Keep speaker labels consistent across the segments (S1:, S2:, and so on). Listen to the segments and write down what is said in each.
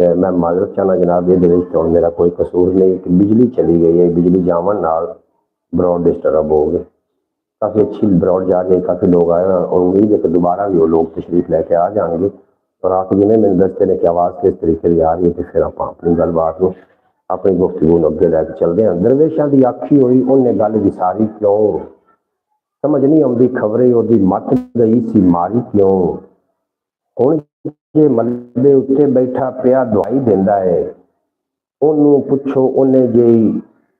S1: मैं माजरत चाहना जनाब, ये मेरा कोई कसूर नहीं कि बिजली चली गई है, बिजली जावन नाल ब्रॉड डिस्टर्ब हो गए। काफ़ी अच्छी ब्रॉड जा रही है, काफ़ी लोग आए और उम्मीद है कि दोबारा भी वो लोग तशरीफ लेके आ जाएंगे। और आप जिन्हें मैंने दसते ने कि आवाज़ किस तरीके की आ रही है, तो फिर आप अपनी गलबात को अपनी गुफ्तगू अगे लैके चलते हैं। दरवेशा की आखी हुई उन्हें गल विसारी क्यों, समझ नहीं आती खबरें वो मत गई सी मारी क्यों। हुण जे मलबे उत्ते बैठा पिया दवाई देंदा है, ओनू पुछो उन्हें जे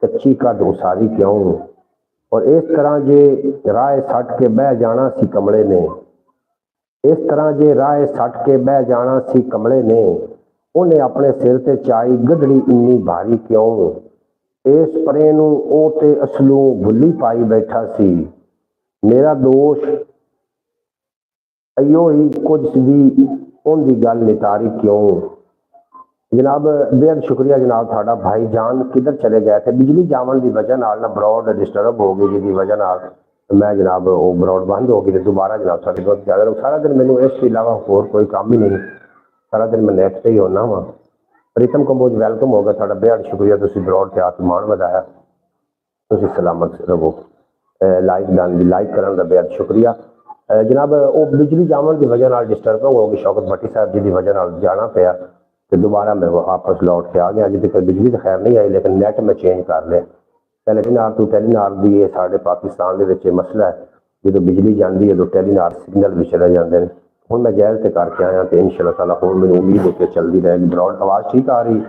S1: कच्ची कद उसारी क्यों। और इस तरह जे राह सट के बह जाना सी कमले ने, इस तरह जे राह सट के बह जाना सी कमले ने, उन्हें अपने सिर ते चाई गधड़ी इन्नी भारी क्यों। इस परे नू ओ ते असलू भुली पाई बैठा सी, मेरा दोष अयो ही कुछ भी उनकी गल नितारी क्यों। जनाब बेहद शुक्रिया जनाब थाड़ा भाई जान किधर चले गए थे। बिजली जावन की वजह ना ब्रॉड डिस्टर्ब हो गई, जिसकी वजह ना मैं जनाब वो ब्रॉड बंद हो गई, तो दोबारा जनाब साढ़े बहुत ज़्यादा सारा दिन मैंने इसके अलावा होर कोई काम ही नहीं, सारा दिन मैं नेट से ही होना वा। प्रीतम कंबोज वेलकम होगा, थोड़ा बेहद शुक्रिया, तुम ब्रॉड से हाथ मान बताया, तुम सलामत रहो। लाइक डाल लाइक करने का बेहद शुक्रिया जनाब। वो बिजली जावन की वजह डिस्टर्ब हो गई, शौकत भट्टी साहब जी की वजह जाना पाया, तो दोबारा मैं वापस लौट के आ गया। अभी तक बिजली तो खैर नहीं आई, लेकिन नैट मैं चेंज कर लिया। टेलीनार टू टेलीनार की ये साढ़े पाकिस्तान के मसला है, जो बिजली जाती है तो टेलीनार सिग्नल भी चले जाते हैं। हूँ मैं जैल से करके आया, तो इंशाअल्लाह ताला हूँ मैंने उम्मीद है कि चलती रहेगी। ब्रॉड आवाज़ ठीक आ रही।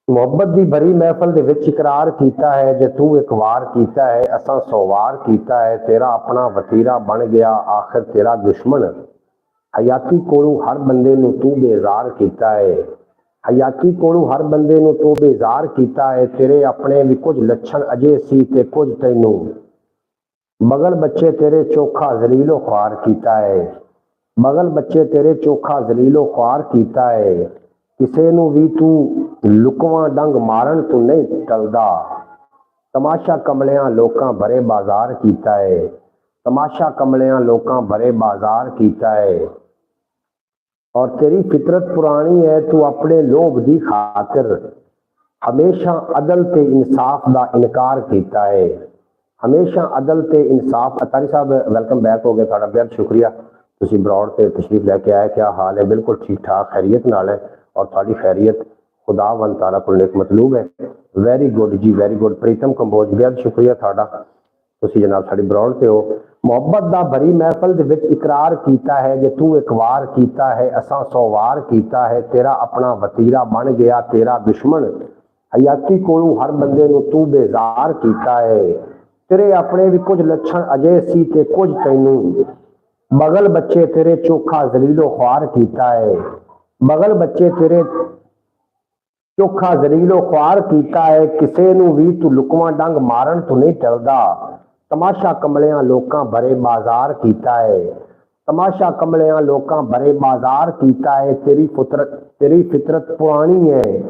S1: मुहब्बत की भरी महफल दे विच इकरार किया है, जे तू एक वार किया है असा 100 वार किया है, तेरा अपना वतीरा बन गया आखिर तेरा दुश्मन। हयाती कोलू हर बंदे नू तू बेजार किया है, हयाती कोलू हर बंदे नू तू बेजार किया है, तेरे अपने भी कुछ लक्षण अजे सी ते कुछ तैनू बगल बच्चे तेरे चोखा जलीलो ख्वार किया है, बगल बच्चे तेरे चोखा जलीलो ख्वार किया है, किसे नू भी तू लुकवा डंग मारन तू नहीं टलदा। तमाशा कमलियां लोकां भरे बाजार किया है, तमाशा कमलियां लोकां भरे बाजार किया है। और तेरी फितरत पुरानी है, तू अपने लोभ की खातिर हमेशा अदल ते इंसाफ का इनकार किया है, हमेशा अदल ते इंसाफ। अतारी साहब वेलकम बैक हो गए, थोड़ा बेहद शुक्रिया, तुम ब्रॉड से तशरीफ लैके आए। क्या हाल है? बिल्कुल ठीक ठाक खैरियत नाल है, और थोड़ी खैरियत खुदा वन ताला को नेक मतलूब है। वेरी गुड जी, वेरी गुड। प्रीतम कंबोज बेहद शुक्रिया थाड़ा, तुम जनाब साड़ी ब्रॉड से हो। मुहब्बत का भरी महफल दे विच इकरार किया है, जे तू एक वार किया है असा 100 वार किया है, तेरा अपना वतीरा बन गया तेरा दुश्मन। हयाती कोलू हर बंदे नू तू बेजार किया है, तेरे अपने भी कुछ लक्षण अजे सी ते कुछ तैनू बगल बच्चे तेरे चोखा जलीलो ख्वार किया है, बगल बच्चे तेरे चोखा जलीलो ख्वार किया है, किसे नू भी तू लुकवा डंग मारन तू नहीं टलदा। तमाशा कमलियां लोकां भरे बाजार किया है, तमाशा कमलियां लोकां भरे बाजार किया है, तेरी फितरत पुरानी है,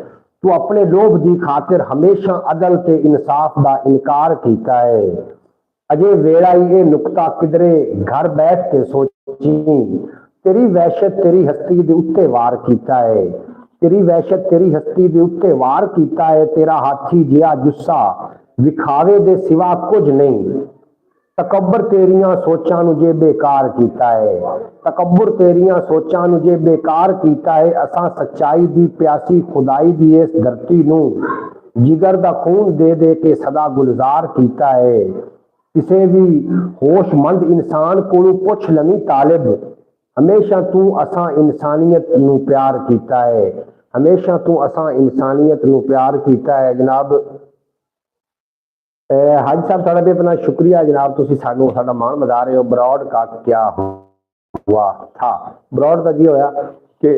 S1: तू अपने लोभ की खातिर हमेशा अदल ते इंसाफ का इनकार किया है। अजे वेला ये नुकता किधरे घर बैठ के सोची, तेरी वहशत तेरी हस्ती दे उत्ते वार किया है, तेरी वहशत तेरी हस्ती दे उत्ते वार किया है, तेरा हाथी जिया जुस्सा विखावे दे सिवा कुछ नहीं। तकबर तेरिया सोचा नु जे बेकार किया है, तकबर तेरिया सोचा नु जे बेकार किया है, असा सच्चाई दी प्यासी खुदाई दी इस धरती नू जिगर दा खून दे दे के सदा गुलजार किया है। किसी भी होशमंद इंसान को पुछ लवी तालिब, हमेशा तू असा इंसानियत नू प्यार किया है, हमेशा तू असा इंसानियत नू प्यार किया है। जनाब हाजी साहब थोड़ा भी अपना शुक्रिया जनाब, तुम सानू साडा मान बता रहे हो। ब्रॉड का क्या हुआ था? ब्रॉड का जी होया कि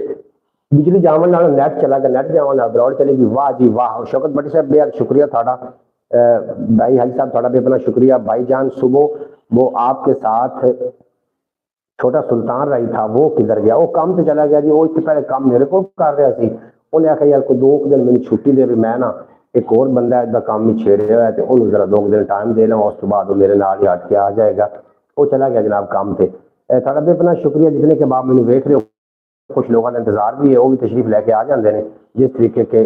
S1: बिजली जावन नाल नैट चला गया, नैट जावन नाल ब्रॉड चलेगी। वाह जी वाह। शौकत भट्टी साहब बेहद शुक्रिया थाड़ा। भाई हाजी साहब थोड़ा भी अपना शुक्रिया। भाईजान सुबह वो आपके साथ छोटा सुल्तान रही था, वो किधर गया? वो काम से चला गया जी, वो इससे पहले काम मेरे को कर रहा सी, उन्हें आखिया यार कोई 2 दिन मैंने छुट्टी दे, मैं ना एक और बंदा इसका काम ही छेड़ रहा है, तो उन्होंने जरा 2 दिन टाइम देना, उस तो बाद वो मेरे नाल ही हट के आ जाएगा। वो चला गया जनाब काम से। थोड़ा भी अपना शुक्रिया, जितने के बाद मैंने वेख रहे हो कुछ लोगों का इंतजार भी है, वो भी तशरीफ लैके आ जाते हैं। जिस तरीके के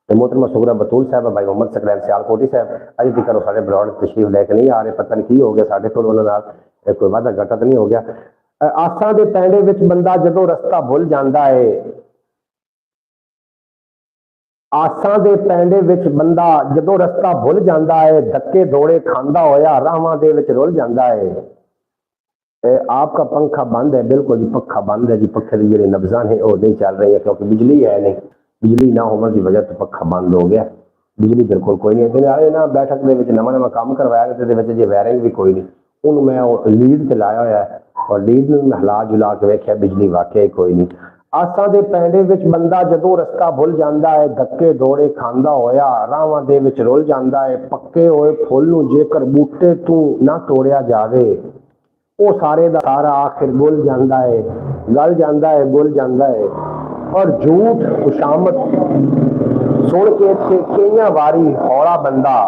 S1: मोहतरमा सुगरा बतूल साहब, भाई मोहम्मद सकलैन सियालकोटी साहब अजे तक साढ़े ब्रॉड तशरीफ लैके नहीं आ रहे, पता नहीं की हो गया, साढ़े को उन्होंने कोई वाधा घाटा तो नहीं हो गया। आसां दे पैंडे विच बंदा जदों रस्ता भुल जाता है, आसां दे पैंडे विच बंदा जदों रस्ता भुल जाता है, धक्के दौड़े खांदा होया राहां दे विच रुल जाता है। आपका पंखा बंद है, बिल्कुल जी पंखा बंद है जी, पखे की जी नब्जा है वो नहीं चल रही है क्योंकि बिजली है नहीं, बिजली ना होने की वजह तो पखा बंद हो गया, बिजली बिल्कुल कोई नहीं है ना। बैठक के नवा नवा काम करवाया जी वायरिंग भी कोई नहीं, हूँ मैं लीड से लाया हुआ है और लीड में मैं हिला जुला के वेख्या बिजली वाकई कोई नहीं। आसां दे पैंडे विच बंदा जदों रस्ता भुल जाता है, धक्के दौड़े खांदा होया राहां दे विच रुल जाता है। पक्के होए फुल नूं जेकर बूटे तू ना तोड़िया जावे, वो सारे का सारा आखिर गुल जाता है, गल जाता है, गुल जाता है। और झूठ खुशामत सुन के इत्थे कई वारी हौला बंदा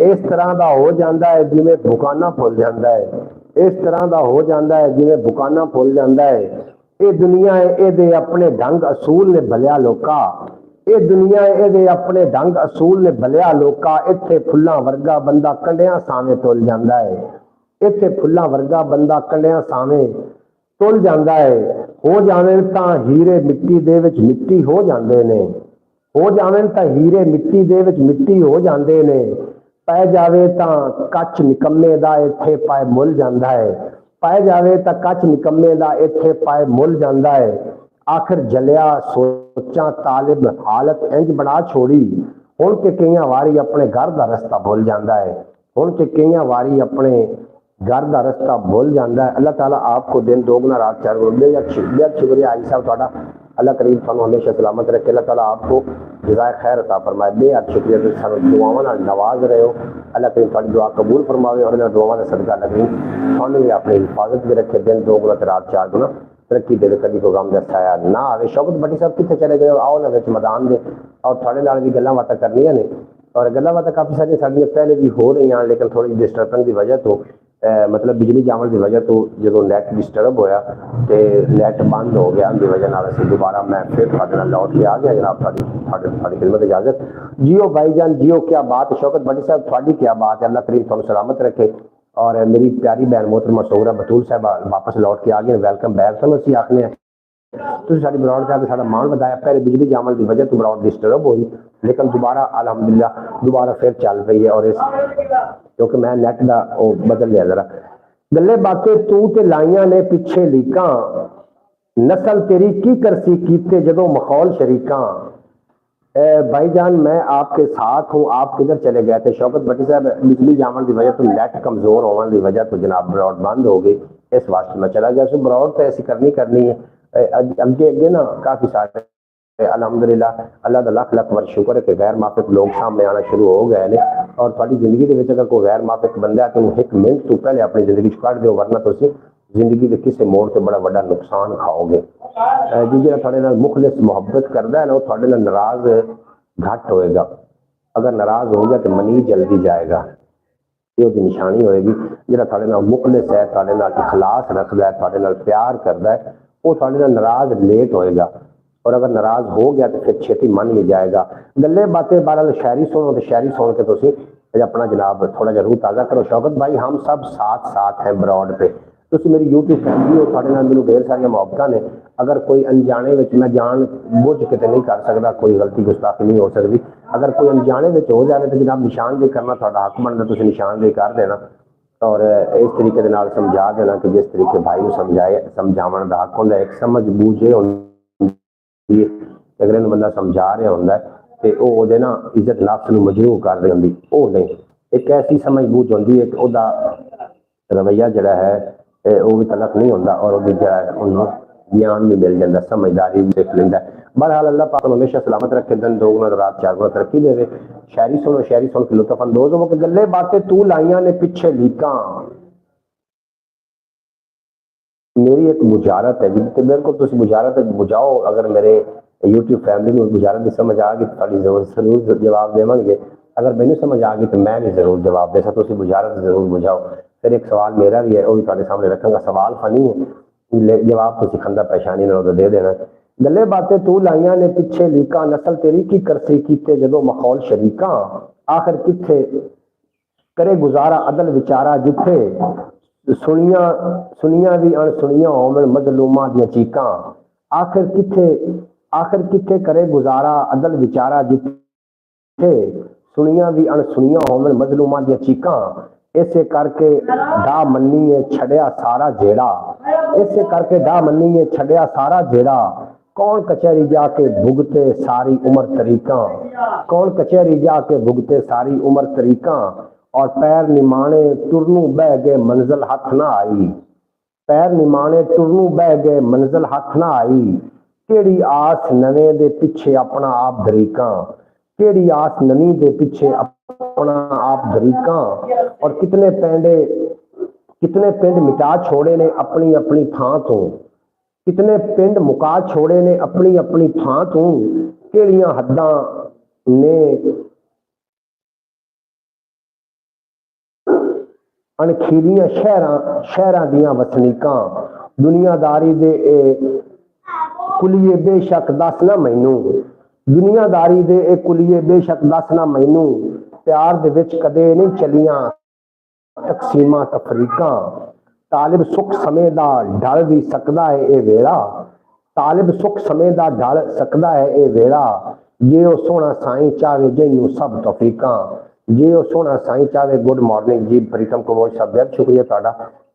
S1: इस तरह का हो जाता है जिवें बुकाना फुल जाता है, इस तरह का हो जाता है जिवें बुकाना फुल जाता है। ये दुनिया है, ये अपने ढंग असूल ने भलिया लोका, ये दुनिया है, ये अपने ढंग असूल ने भलिया लोका। इत्थे फुल्लां वर्गा बंदा कंडियां सावें तुल जाता है, इत्थे फुल्लां वर्गा बंदा कंडियां सावें तुल जाता है। हो जावे तां हीरे मिट्टी दे विच मिट्टी हो जाते ने, हो जावे तां हीरे मिट्टी दे विच मिट्टी हो जाते ने। पै जावे तां कच निकम्मे दा इत्थे पाए मुल जाता है, पै जावे तां कच निकम्मे दा इत्थे पाए मुल जाता है। आखिर जलिया सोचा तालिब हालत इंज बना छोड़ी, हुण के कई वारी अपने घर का रस्ता भुल जाता है, हुण के कई वारी अपने घर का रस्ता भूल जाता है। अल्लाह ताला आपको दिन दोगुना रात चार बेहद शुक्रिया हाजी साहब थोड़ा, अल्लाह करीम सानू हमेशा सलामत रखे, अल्लाह ताला आपको जज़ाए खैर अता फरमाए। बेहद शुक्रिया तुसीं सानू दुआवां नाल नवाज रहे हो, अल्लाह करीम तुहाडी दुआ कबूल फरमावे और इन्हां दुआवां दा सदका अल्लाह करीम सानू भी अपनी हिफाजत में रखे, दिन दोगुना ते रात चार गुना तरक्की दे, कभी कोई गम दा साया ना आवे। शौकत भट्टी साहब कित्थे चले गए? आओ ना विच मैदान दे और थोड़े नाल भी गल्लां बातां करनियां ने, और गल्लां बातां काफ़ी सारियां साडियां पहले भी हो रही हैं, लेकिन थोड़ी डिस्टर्बेंस की वजह तो मतलब बिजली जावन की वजह तो जो नैट डिस्टर्ब होया तो नैट बंद हो गया, उनकी वजह नाल असीं दोबारा मैं फिर तुहाडे नाल लौट के आ गया। जनाब थोड़ी खिदमत इजाजत। जियो भाईजान जियो, क्या बात है शौकत भट्टी साहब, थोड़ी क्या बात है, अल्लाह करीम तुहानू सलामत रखे। और मेरी प्यारी बहन मोहतरमा सुगरा बतूल साहब वापस लौट के आ गए, वेलकम बैक। चलो असीं आखने तुसीं साडी ब्रॉड साहब साडा मान वधाया, पहले बिजली जावन की वजह तो ब्रॉड डिस्टर्ब हुई, लेकिन दोबारा अल्हम्दुलिल्लाह दोबारा फिर चल रही है। और इस क्योंकि मैं नैट का बदल लिया जरा। गल्ले बातें तू ते लाइया ने पिछे लीकां, नस्ल तेरी की करसी कीते जदों मखौल शरीकां। भाईजान मैं आपके साथ हूँ, आप किधर चले गए थे? शौकत भट्टी साहब बिजली जावन की वजह तो नेट कमजोर होने की वजह तो जनाब ब्रॉड बंद हो गई, इस वास्ते मैं चला गया। सो ब्रॉड तो ऐसी करनी है अगे अगे ना काफी सारे अलहमदुलिल्लाह अल्लाह का लख लख वर्ष शुक्र है कि गैर माफिक लोग सामने आना शुरू हो गए हैं। और थोड़ी जिंदगी के अगर कोई गैर माफिक बंदा तुम एक मिनट तो पहले अपनी जिंदगी कट दो, वरना तुम जिंदगी के किसी मोड़ से बड़ा बड़ा नुकसान खाओगे। जी जो थोड़े नाल मुखलिस मुहब्बत करता है ना, वो थोड़े नाल नाराज घट होएगा, अगर नाराज हो गया तो मनी जल्दी जाएगा, ये उसकी निशानी होएगी। जो थोड़े नाल मुखलिस है, थोड़े नाल इखलास रखता है, थोड़े नाल प्यार करता है, वो थोड़े नाल नाराज लेट होएगा, और अगर नाराज हो गया तो फिर छेती मन भी जाएगा। गल्ले बातें बहरहाल शायरी सुनो तो शायरी सुन के तुम अपना जनाब थोड़ा जहा रूह ताज़ा करो। शौकत भाई हम सब साथ साथ हैं ब्रॉड पे, तुम मेरी यूट्यूब फैमिली हो, थोड़े नाल मैनू ढेर सारिया मुहब्बतां ने। अगर कोई अनजाने में मैं जान बुझ के नहीं कर सकता, कोई गलती गुस्ताखी नहीं हो सकती, अगर कोई अनजाने में हो जाए तो जनाब निशानदेही करना थोड़ा हक बनता, तुम निशानदेही कर देना और इस तरीके के नाल समझा देना कि जिस तरीके भाई को समझाए समझावन का हक होंदा। एक समझ बूझे अगर इन बंदा समझा रहा होंगे तो वो ना इज्जत नफ्स में मजरूह कर रही होंगी, वो नहीं, एक ऐसी समझ बूझ होंगी है कि रवैया जड़ा है वो भी तलक नहीं होता, और उन्होंने ज्ञान भी मिल जाता, समझदारी भी देख लेंदा। बहरहाल अल्लाह पाक हमेशा सलामत रखे, दिन दोगुना रात चार गुना तरक्की दे। शायरी सुनो, शायरी सुन के लुत्फ अंदोज हो कि गल्ले बातें तू लाइया ने पिछे लीकां। मेरी एक बुझारत है जी, बिल्कुल तुम बुझारत बुझाओ। अगर मेरे यूट्यूब फैमिली में बुझारत की समझ आ गई तो जरूर जवाब देवेंगे, अगर मैंने समझ आ गई तो मैं भी जरूर जवाब दे सकता। तुम बुझारत जरूर बुझाओ। फिर एक सवाल मेरा भी है, वो भी तुम्हारे सामने रखूंगा। सवाल फनी है जवाब तो सिखंदा पेशानी नालों दे देना। गल्ले बातें तू लाइया ने पिछे लीका, नस्ल तेरी की करसी कीते जदों मखौल शरीका, आखिर किथे करे गुजारा अदल विचारा, जिथे सुनिया सुनिया भी अणसुनिया होवन मजलूमां दियां चीकां, आखिर किथे करे गुजारा अदल विचारा, जिथे सुनिया भी अणसुनिया होवन मजलूमां दियां चीकां, इसे करके डा मन्नीए छड़िया सारा जेड़ा, इसे करके डा मन्नीए छड़िया सारा जेड़ा, कौन कचहरी जाके भुगते सारी उम्र तरीका, कौन कचहरी जाके भुगते सारी उम्र तरीका, और पैर निमाने टुरनू बह गए मंजिल हथ ना आई, पैर निमाने टुरनू बह गए मंजिल हथ ना आई, केड़ी आस नवे दे पिछे अपना आप दरीका, केड़ी आस नवी दे पिछे अपना आप दरीका, और कितने पिंड मिटा छोड़े ने अपनी अपनी थां तो, कितने पिंड मुका छोड़े ने अपनी अपनी थां तो, केड़ियां हद्दां ने अणखीलियां शहरां दियां वसनीकां, दुनियादारी दे कुलिए बेशक दस ना मैनू, दुनियादारी दे कुलिए बेशक दस ना मैनू, प्यार दे विच कदे नहीं चलियां तकसीमां तफरीकां, तालिब सुख समय दा ढल भी सकदा है ये वेला, तालिब सुख समय दा ढल सकदा है ये वेला, जे ओ सोहना साईं चाहे जैनू सब तौफीकां, जे ओ सोहना साईं चाहे। गुड मॉर्निंग जी प्रीतम कमोज साहब, बहुत शुक्रिया तुहाडा,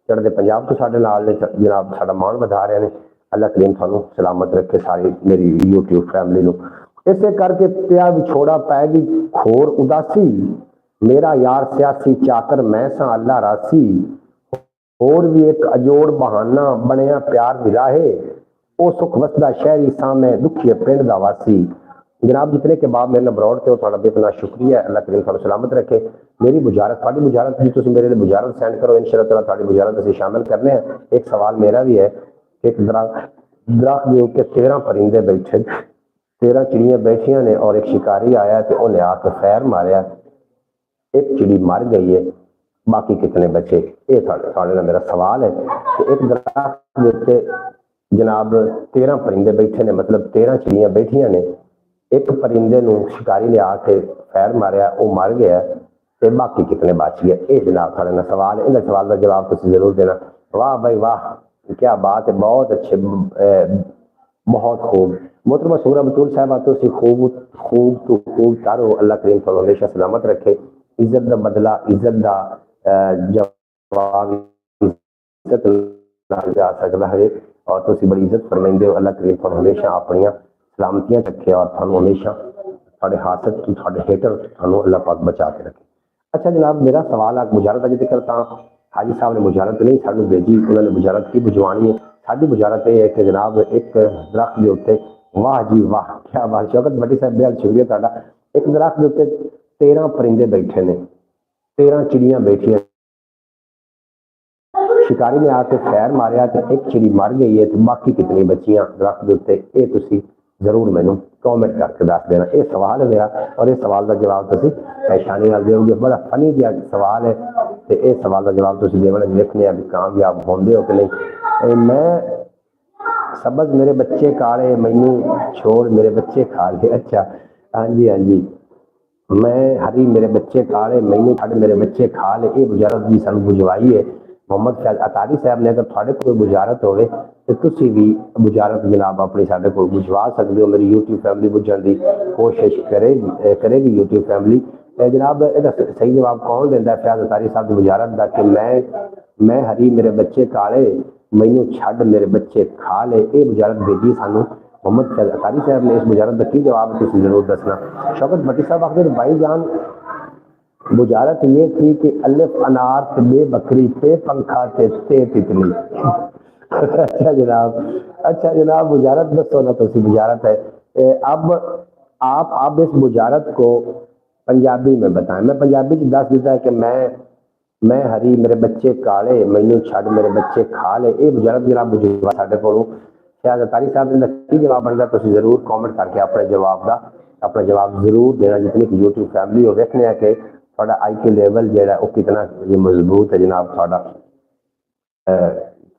S1: चढ़दे पंजाब तो साडे नाल ने जनाब साडा मान वधा रहे हैं। अल्लाह करीम थानू सलामत रखे सारी मेरी यूट्यूब फैमिली नू। इसे करके पिया विछोड़ा पैगी खोर उदासी, मेरा यार सियासी चाकर मैं सा अल्लाह रासी, और भी एक अजोड़ बहाना बनया प्यार विराहे, ओ सुख वसदा शहरी सा मैं दुखिए पिंड दा वासी। जनाब जितने के बाद मेरे अब्रॉड थे थोड़ा बेतना शुक्रिया, अल्लाह करीम थानू सलामत रखे। मेरी बुजारत थोड़ी बुजारत जी तुसीं मेरे लिए बुजारत सेंड करो, इंशाअल्लाह ताला थोड़ी बुजारत असीं शामिल करने हैं। एक सवाल मेरा भी है, एक दरख्त के ऊपर 13 परिंदे बैठे, 13 चिड़ियां बैठिया ने और एक शिकारी आया तो उन्हें आके फैर मारिया, एक चिड़ी मर गई है, बाकी कितने बचे? ये थोड़े मेरा सवाल है कि एक दरख्त के ऊपर जनाब 13 परिंदे बैठे ने, मतलब 13 चिड़ियां बैठिया ने, एक परिंदे नूं शिकारी ने आके फैर मारिया, वो मर गया, तो बाकी कितने बच गए? ये जनाब थोड़े ना सवाल है, इन सवाल का जवाब तुम जरूर देना। वाह भाई वाह, क्या बात है, बहुत अच्छे, बहुत खूब। मोहतरमा सूरा बतूल साहब तो खूब खूब तो खूब तारो, अल्लाह करीम को हमेशा सलामत रखे। इज्जत का बदला इज्जत का जवाब इज्जत जा सकता है, और तुम बड़ी इज्जत फरमाइंदे हो। अल्लाह करीम को हमेशा अपन सलामतियां रखे और थानू हमेशा थोड़े हासद थोड़े हेटर थानू अल्लाह पाक बचा के रखे। अच्छा जनाब मेरा सवाल आ मुजारत का जिक्र था, हाजी साहब ने मुजारत नहीं सानू भेजी, उन्होंने मुजारत की बुझवानी है। साडी मुजारत यह है कि जनाब एक दरख्त के उत्ते, वाह जी वाह क्या बात, शौकत भट्टी साहब बेहद शुक्रिया तुहाडा। एक दरख्त के उत्ते 13 परिंदे बैठे ने, 13 चिड़ियां बैठियां, शिकारी ने आके फैर मारिया तो एक चिड़ी मर गई है, तो बाकी कितनी बचियां दरख्त के उत्ते? ये तुसीं जरूर मैनू कॉमेंट करके दस देना। ये सवाल है मेरा, और इस सवाल का जवाब तुसीं परेशानी नाल दिओगे। बड़ा फनी जिहा सवाल है, तो इस सवाल का जवाब तुसीं देवना देखने आ भी कामयाब होंदे हो कि नहीं। मैं सबज मेरे बच्चे काले, मैनू छोड़ मेरे बच्चे खा ले। अच्छा हाँ जी हाँ जी, मैं हरी मेरे बच्चे काले, मैनू छड़ मेरे बच्चे खा ले, ये बुजारत भी सानू बुझवाई है मोहम्मद शाह अतारी साहब ने। अगर थोड़े कोई बुजारत होवे तो तुसी भी बुजारत जनाब अपनी साडे कोल बुझवा सकते हो। मेरी यूट्यूब फैमिली बुझण की कोशिश करेगी यूट्यूब फैमिली। जनाब ਇਹਦਾ सही जवाब कौन देंदा है फैज अतारी साहब की बुजारत का कि मैं हरी मेरे बच्चे काले, मैनू छड़ मेरे बच्चे खा ले, ये बुजारत भेजी सानू मोहम्मद फैज अतारी साहब ने। इस बुजारत का की जवाब तुसी जरूर दसना। शौकत भट्टी साहब आखिर भाईजान बुजारत ये थी कि अलिफ अनार से बे बकरी से पंखा से तितली। अच्छा जनाब बुजारत दसो ना तुसी बुजारत है। अब आप इस बुजारत को पंजाबी में बताएं। मैं पंजाबी च दस दिता है कि मैं हरी मेरे बच्चे काले, मैनू छड़ मेरे बच्चे खा ले, ये बुजारत जनाब बुझवा साडे कोलों शायद अतारी साहब ने की जवाब बनता, तुसी जरूर कॉमेंट करके अपने जवाब का अपना जवाब जरूर देना। जितनी कि यूट्यूब फैमिली हो देखने हैं कि थोड़ा आई क्यू लेवल जो है कितना मजबूत है जनाब, थोड़ा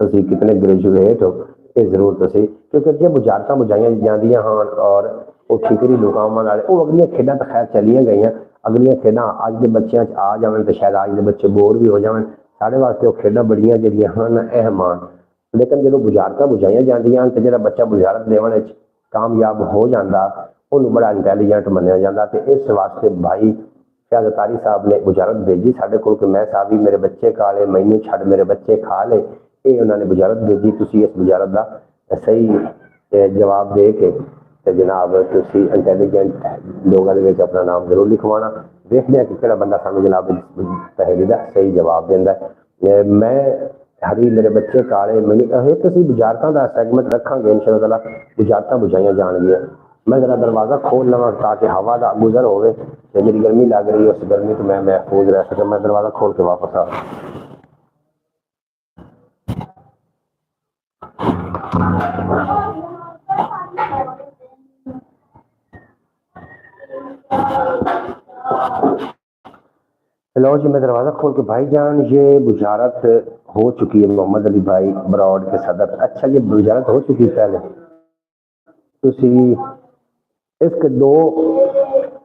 S1: ਤੁਸੀਂ ਕਿਤਨੇ ਗ੍ਰੈਜੂਏਟ ਹੋ, ਇਹ ਜ਼ਰੂਰ ਤੁਸੀਂ, ਕਿਉਂਕਿ ਅੱਗੇ ਬੁਝਾਰਤਾਂ ਬੁਝਾਈਆਂ ਜਾਂਦੀਆਂ ਹਨ ਔਰ ਉਹ ਠੀਕਰੀ ਲੁਕਾਵਾਂ ਨਾਲ ਉਹ ਅਗਲੀਆਂ ਖੇਡਾਂ ਤਾਂ ਖੈਰ ਚਲੀਆਂ ਗਈਆਂ। ਅਗਲੀਆਂ ਖੇਡਾਂ ਅੱਜ ਦੇ ਬੱਚਿਆਂ 'ਚ ਆ ਜਾਵਣ ਤੇ ਸ਼ਾਇਦ ਅੱਜ ਦੇ ਬੱਚੇ ਬੋਰ ਵੀ ਹੋ ਜਾਵਣ। ਸਾਡੇ ਵਾਸਤੇ ਉਹ ਖੇਡਾਂ ਬੜੀਆਂ ਜਿਹੜੀਆਂ ਹਨ ਅਹਿਮ ਹਨ। ਲੇਕਿਨ ਜਦੋਂ ਬੁਝਾਰਤਾਂ ਬੁਝਾਈਆਂ ਜਾਂਦੀਆਂ ਹਨ ਤੇ ਜਿਹੜਾ ਬੱਚਾ ਬੁਝਾਰਤ ਦੇਵਣ ਵਿੱਚ ਕਾਮਯਾਬ ਹੋ ਜਾਂਦਾ ਉਹਨੂੰ ਬੜਾ ਇੰਟੈਲੀਜੈਂਟ ਮੰਨਿਆ ਜਾਂਦਾ। ਤੇ ਇਸ ਵਾਸਤੇ ਭਾਈ ਸ਼ਾਹਦ कारी साहब ने बुझारत भेजी साढ़े को कि मैं साहब ही मेरे बच्चे खा ले, मैनू छड़ मेरे बच्चे खा ले। ये उन्होंने बुझारत भेजी। तुसी इस बुझारत का सही जवाब दे के ते जनाब तुसी इंटैलीजेंट लोगों के विच अपना नाम जरूर लिखवाना। देखते हैं कि किहड़ा बंदा सानू जनाब पहेली का सही जवाब देंदा है। मैं हरी मेरे बच्चे काले मैनू एक असीं बुझारतां दा सैगमेंट रखांगे इंशाअल्लाह ताला, बुझारतां बुझाइयां जाणगियां। मैं जरा दरवाज़ा खोल लवां ताकि हवा का गुजर होवे ते मेरी गर्मी लग रही है, उस गर्मी तो मैं महफूज रह सका। मैं दरवाज़ा खोल के वापस आ लो जी। मैं दरवाज़ा खोल के भाईजान ये बुझारत हो चुकी है मोहम्मद अली भाई ब्रॉड के सदर। अच्छा ये बुझारत हो चुकी है पहले, तुसी इसके दो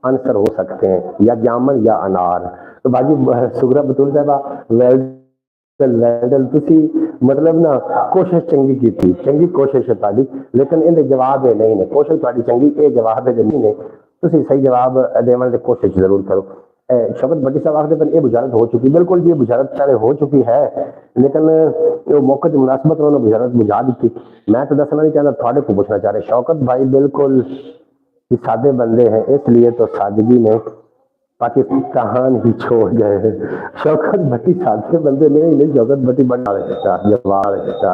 S1: आंसर हो सकते हैं, या जामन या अनार। तो बाजी सुगरा बतूल साहबा वेल वेल तुसी मतलब ना कोशिश चंगी की थी, चंगी कोशिश है ताड़ी, लेकिन इनके जवाब है नहीं ने। कोशिश ताड़ी चंगी, ये जवाब है नहीं ने। तुसी सही जवाब देने की कोशिश जरूर करो। शब्द भट्टी साहब आखते पर यह बुझारत हो चुकी, बिल्कुल ये बुझारत पहले हो चुकी है, लेकिन वो मौके की मुनासबत उन्होंने बुझारत बुझा दी। मैं तो दसना नहीं चाहता, थोड़े को पूछना चाह रहे। शौकत भाई बिल्कुल ये सादे बंदे हैं, इसलिए तो सादगी में पाकिस्तान ही छोड़ गए हैं। शौकत भट्टी सादे बंदे नहीं, शौकत भट्टी बड़ा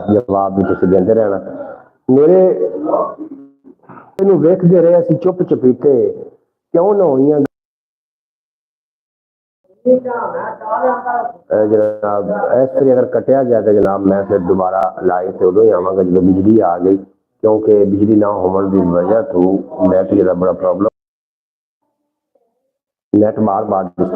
S1: जवाब भी तुम देते रहना। मेरे वेखते रहे असी चुप चपीते क्यों ना हुई जनाब। इस तरह अगर कटिया गया तो जनाब मैं फिर दोबारा लाइव से उदो ही आवागा जो बिजली आ गई, क्योंकि बिजली ना होने की वजह तो नेट जरा बड़ा प्रॉब्लम, नेट बार बार